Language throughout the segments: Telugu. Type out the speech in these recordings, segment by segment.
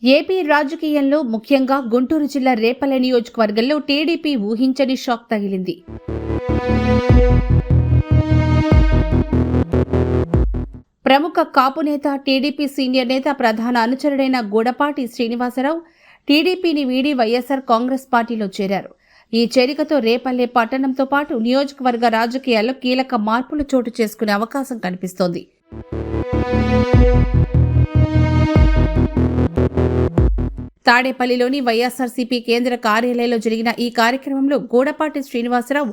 ఏపీ రాజకీయంలో ముఖ్యంగా గుంటూరు జిల్లా రేపల్లె నియోజకవర్గంలో టీడీపీ ఊహించని షాక్ తగిలింది. ప్రముఖ కాపు నేత, టీడీపీ సీనియర్ నేత, ప్రధాన అనుచరుడైన గూడపాటి శ్రీనివాసరావు టీడీపీని వీడి వైఎస్ఆర్ కాంగ్రెస్ పార్టీలో చేరారు. ఈ చేరికతో రేపల్లె పట్టణంతో పాటు నియోజకవర్గ రాజకీయాల్లో కీలక మార్పులు చోటు చేసుకునే అవకాశం కనిపిస్తోంది. తాడేపల్లిలోని వైఎస్ఆర్సీపీ కేంద్ర కార్యాలయంలో జరిగిన ఈ కార్యక్రమంలో గూడపాటి శ్రీనివాసరావు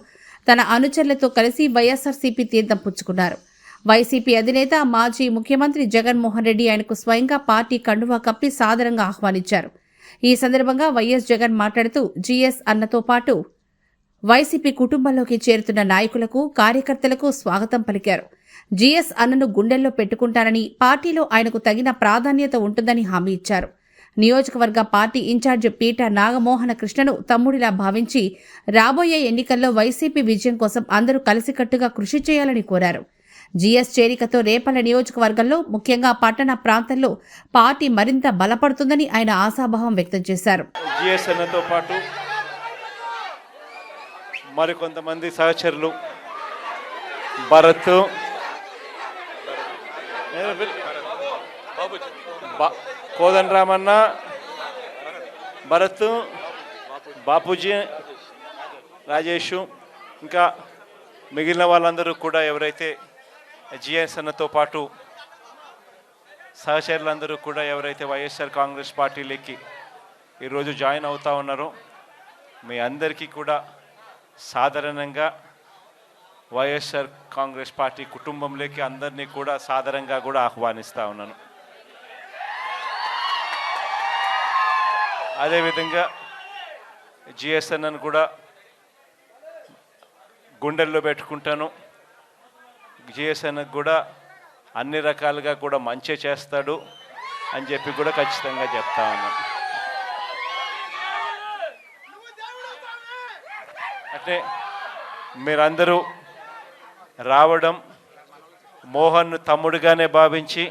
తన అనుచరులతో కలిసి వైఎస్ఆర్సీపీ తీర్థం పుచ్చుకున్నారు. వైసీపీ అధినేత, మాజీ ముఖ్యమంత్రి జగన్మోహన్ రెడ్డి ఆయనకు స్వయంగా పార్టీ కండువా కప్పి సాదరంగా ఆహ్వానించారు. ఈ సందర్భంగా వైఎస్ జగన్ మాట్లాడుతూ జీఎస్ అన్నతో పాటు వైసీపీ కుటుంబంలోకి చేరుతున్న నాయకులకు, కార్యకర్తలకు స్వాగతం పలికారు. జీఎస్ అన్నను గుండెల్లో పెట్టుకుంటానని, పార్టీలో ఆయనకు తగిన ప్రాధాన్యత ఉంటుందని హామీ ఇచ్చారు. నియోజకవర్గ పార్టీ ఇన్ఛార్జ్ పీట నాగమోహన కృష్ణను తమ్ముడిలా భావించి రాబోయే ఎన్నికల్లో వైసీపీ విజయం కోసం అందరూ కలిసికట్టుగా కృషి చేయాలని కోరారు. జీఎస్ చేరికతో రేపల్లె నియోజకవర్గంలో, ముఖ్యంగా పట్టణ ప్రాంతంలో పార్టీ మరింత బలపడుతుందని ఆయన ఆశాభావం వ్యక్తం చేశారు. జీఎస్ అన్నతో పాటు మరికొంతమంది సహచరులు భరత్, కోదండరామన్న, భరత్, బాపూజీ, రాజేష్, ఇంకా మిగిలిన వాళ్ళందరూ కూడా ఎవరైతే జిఎస్ అన్నతో పాటు సహచరులందరూ కూడా ఎవరైతే వైఎస్ఆర్ కాంగ్రెస్ పార్టీలోకి ఈరోజు జాయిన్ అవుతా ఉన్నారో మీ అందరికీ కూడా సాధారణంగా వైఎస్ఆర్ కాంగ్రెస్ పార్టీ కుటుంబంలోకి అందరినీ కూడా సాధారణంగా కూడా ఆహ్వానిస్తూ ఉన్నాను. అదేవిధంగా జిఎస్ అన్నను కూడా గుండెల్లో పెట్టుకుంటాను. జిఎస్ అన్నకు కూడా అన్ని రకాలుగా కూడా మంచి చేస్తాడు అని చెప్పి కూడా ఖచ్చితంగా చెప్తా ఉన్నాను. అంటే మీరందరూ రావడం, మోహన్ను తమ్ముడుగానే భావించి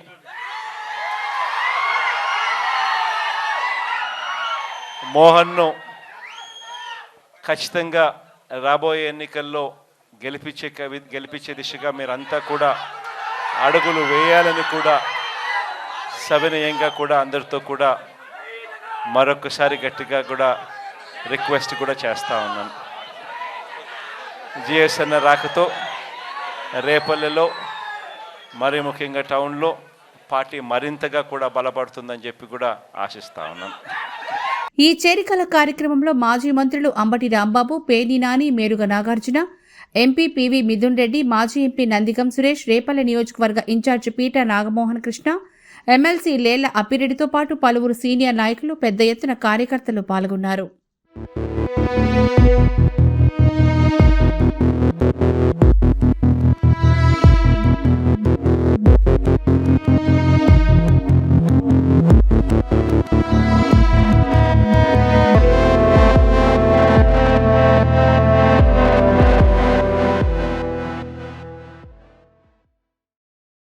మోహన్ను ఖచ్చితంగా రాబోయే ఎన్నికల్లో గెలిపించే దిశగా మీరంతా కూడా అడుగులు వేయాలని కూడా సవినయంగా కూడా అందరితో కూడా మరొకసారి గట్టిగా కూడా రిక్వెస్ట్ కూడా చేస్తూ ఉన్నాను. జిఎస్ అన్న రాకతో రేపల్లెలో, మరి ముఖ్యంగా టౌన్లో పార్టీ మరింతగా కూడా బలపడుతుందని చెప్పి కూడా ఆశిస్తూ ఉన్నాను. ఈ చేరికల కార్యక్రమంలో మాజీ మంత్రులు అంబటి రాంబాబు, పేర్ని నాని, మేరుగ నాగార్జున, ఎంపీ పివి మిథున్ రెడ్డి, మాజీ ఎంపీ నందిగం సురేష్, రేపల్లె నియోజకవర్గ ఇన్ఛార్జి పీట నాగమోహన కృష్ణ, ఎమ్మెల్సీ లేళ్ల అప్పిరెడ్డితో పాటు పలువురు సీనియర్ నాయకులు, పెద్ద ఎత్తున కార్యకర్తలు పాల్గొన్నారు.